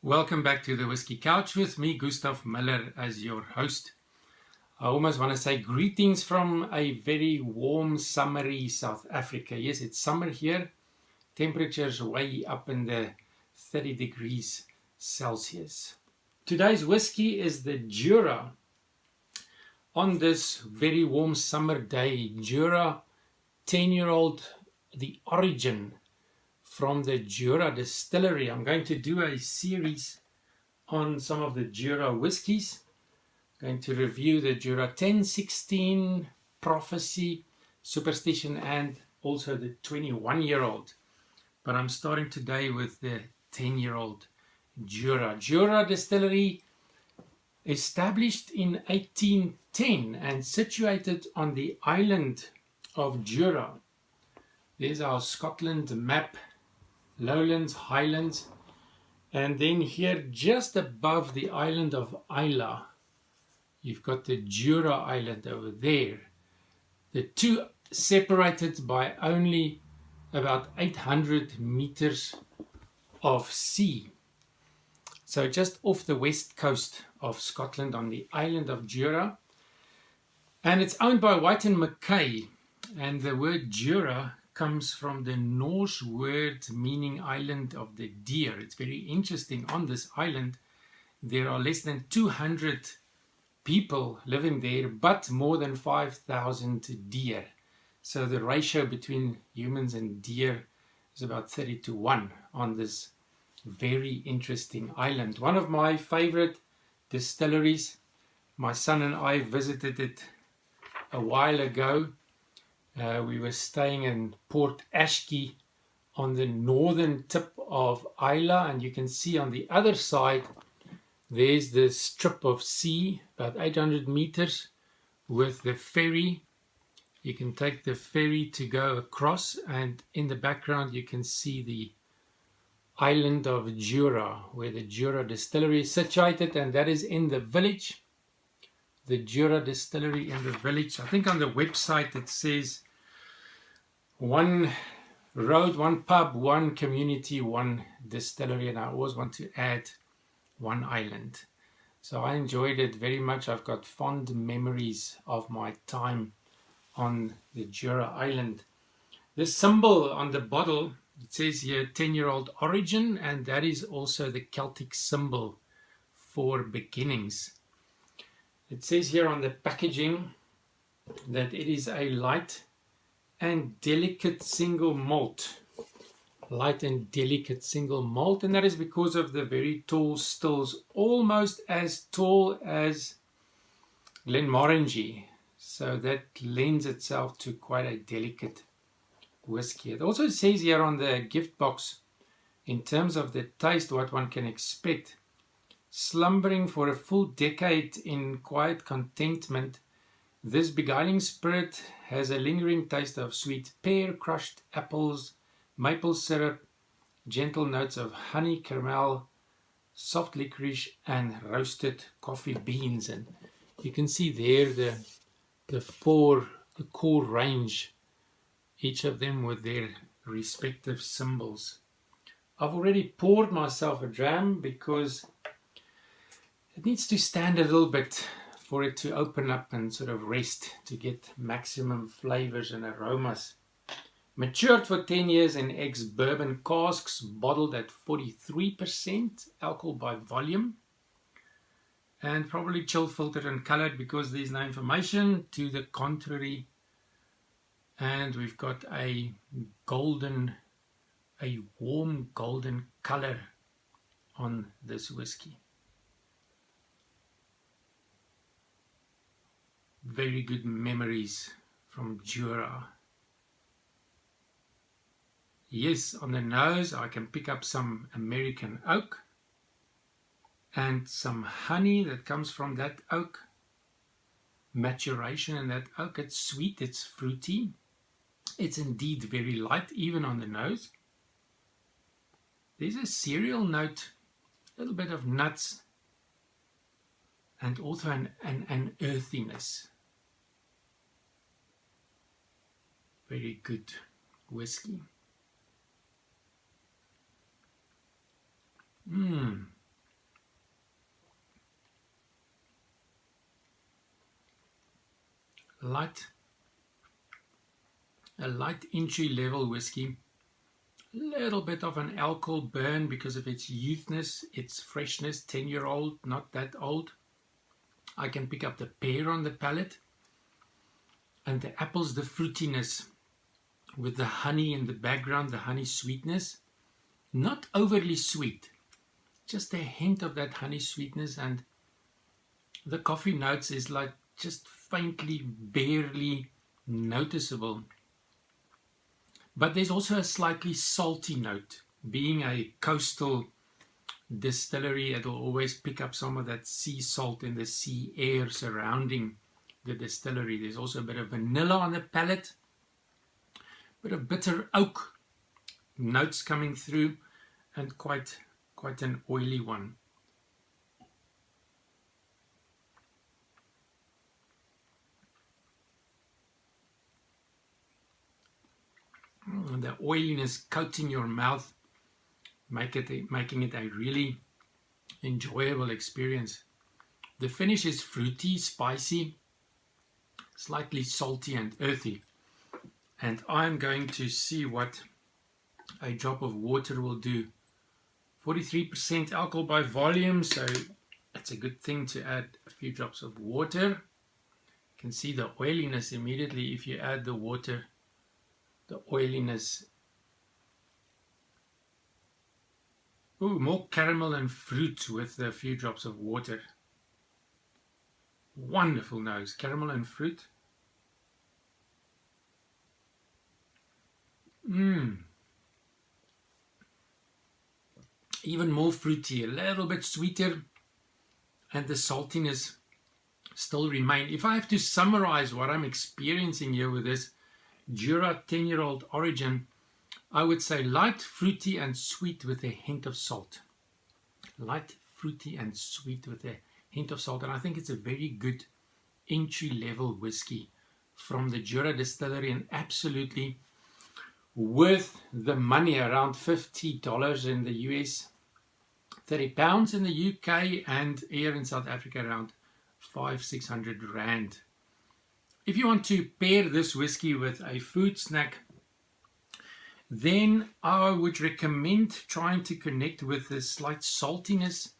Welcome back to the Whiskey Couch with me, Gustav Miller, as your host. I almost want to say greetings from a very warm, summery South Africa. Yes, it's summer here. Temperatures way up in the 30 degrees Celsius. Today's whiskey is the Jura. On this very warm summer day, Jura 10-year-old, the origin from the Jura Distillery. I'm going to do a series on some of the Jura whiskies. I'm going to review the Jura 1016, Prophecy, Superstition, and also the 21-year-old. But I'm starting today with the 10-year-old Jura. Jura Distillery, established in 1810 and situated on the island of Jura. There's our Scotland map. Lowlands, Highlands, and then here just above the island of Islay, you've got the Jura Island over there. The two separated by only about 800 meters of sea. So just off the west coast of Scotland on the island of Jura. And it's owned by Whyte and Mackay, and the word Jura comes from the Norse word meaning island of the deer. It's very interesting. On this island, there are less than 200 people living there, but more than 5,000 deer. So the ratio between humans and deer is about 30-1 on this very interesting island. One of my favorite distilleries. My son and I visited it a while ago. We were staying in Port Ashkey on the northern tip of Islay, and you can see on the other side there's the strip of sea, about 800 meters, with the ferry. You can take the ferry to go across, and in the background you can see the island of Jura, where the Jura Distillery is situated, and that is in the village. The Jura Distillery in the village. I think on the website it says one road, one pub, one community, one distillery, and I always want to add one island. So I enjoyed it very much. I've got fond memories of my time on the Jura Island. The symbol on the bottle, it says here 10-year-old origin, and that is also the Celtic symbol for beginnings. It says here on the packaging that it is a light and delicate single malt. Light and delicate single malt, and that is because of the very tall stills, almost as tall as Glenmorangie. So that lends itself to quite a delicate whiskey. It also says here on the gift box, in terms of the taste, what one can expect. Slumbering for a full decade in quiet contentment, this beguiling spirit has a lingering taste of sweet pear, crushed apples, maple syrup, gentle notes of honey, caramel, soft licorice, and roasted coffee beans. And you can see there the core range, each of them with their respective symbols. I've already poured myself a dram because it needs to stand a little bit for it to open up and sort of rest to get maximum flavors and aromas. Matured for 10 years in ex-Bourbon casks, bottled at 43% alcohol by volume, and probably chill filtered and colored because there's no information to the contrary. And we've got a warm golden color on this whiskey. Very good memories from Jura. Yes, on the nose I can pick up some American oak and some honey that comes from that oak. Maturation in that oak. It's sweet, it's fruity. It's indeed very light, even on the nose. There's a cereal note, a little bit of nuts, and also an earthiness. Very good whiskey. a light entry level whiskey. Little bit of an alcohol burn because of its youthness, its freshness, 10-year-old, not that old. I can pick up the pear on the palate, and the apples, the fruitiness with the honey in the background, the honey sweetness. Not overly sweet, just a hint of that honey sweetness, and the coffee notes is like just faintly, barely noticeable. But there's also a slightly salty note. Being a coastal distillery, it'll always pick up some of that sea salt in the sea air surrounding the distillery. There's also a bit of vanilla on the palate, a bit of bitter oak notes coming through, and quite an oily one. And the oiliness coating your mouth, making it a really enjoyable experience. The finish is fruity, spicy, slightly salty and earthy. And I'm going to see what a drop of water will do. 43% alcohol by volume, so it's a good thing to add a few drops of water. You can see the oiliness immediately if you add the water. The oiliness. Ooh, more caramel and fruit with a few drops of water. Wonderful nose, caramel and fruit. Even more fruity, a little bit sweeter, and the saltiness still remain. If I have to summarize what I'm experiencing here with this Jura 10-year-old origin, I would say light, fruity and sweet with a hint of salt. Light, fruity and sweet with a hint of salt. And I think it's a very good entry-level whiskey from the Jura Distillery, and absolutely worth the money. Around $50 in the US, £30 in the UK, and here in South Africa around 500-600 rand. If you want to pair this whiskey with a food snack, then I would recommend trying to connect with the slight saltiness,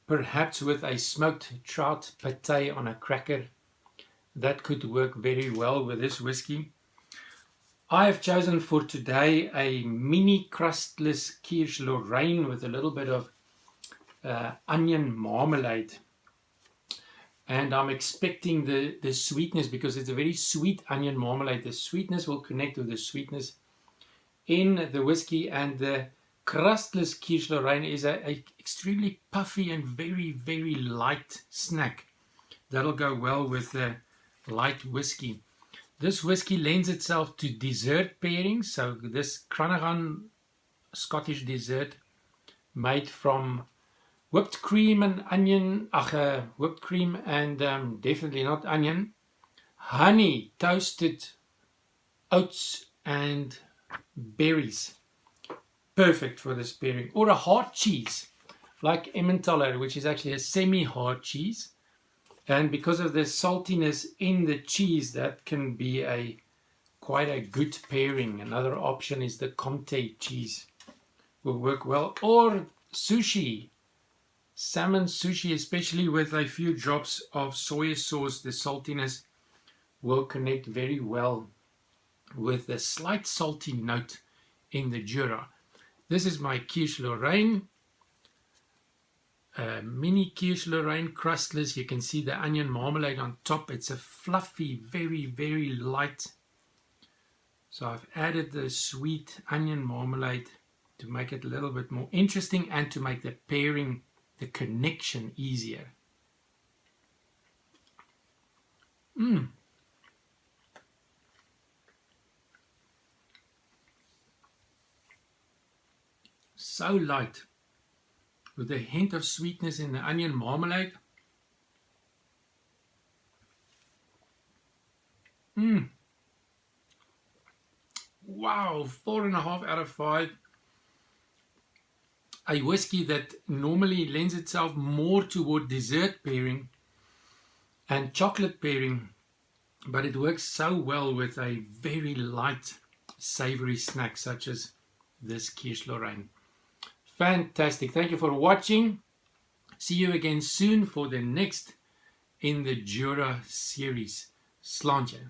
perhaps with a smoked trout pate on a cracker. That could work very well with this whiskey. I have chosen for today a mini crustless Kirsch Lorraine with a little bit of onion marmalade. And I'm expecting the sweetness, because it's a very sweet onion marmalade. The sweetness will connect with the sweetness in the whiskey, and the crustless Kirsch Lorraine is a extremely puffy and very, very light snack. That'll go well with the light whiskey. This whiskey lends itself to dessert pairings. So this Cranaghan Scottish dessert made from whipped cream and onion, whipped cream and definitely not onion, honey, toasted oats and berries. Perfect for this pairing. Or a hard cheese like Emmentaler, which is actually a semi-hard cheese. And because of the saltiness in the cheese, that can be quite a good pairing. Another option is the Comté cheese. Will work well. Or sushi. Salmon sushi, especially with a few drops of soy sauce. The saltiness will connect very well with the slight salty note in the Jura. This is my Kirsch Lorraine. Mini Kirsch Lorraine crustless. You can see the onion marmalade on top. It's a fluffy, very, very light. So I've added the sweet onion marmalade to make it a little bit more interesting and to make the pairing, the connection easier. So light, with a hint of sweetness in the onion marmalade. Wow, 4.5 out of 5. A whiskey that normally lends itself more toward dessert pairing and chocolate pairing but it works so well with a very light savory snack such as this quiche Lorraine. Fantastic. Thank you for watching. See you again soon for the next in the Jura series. Slàinte.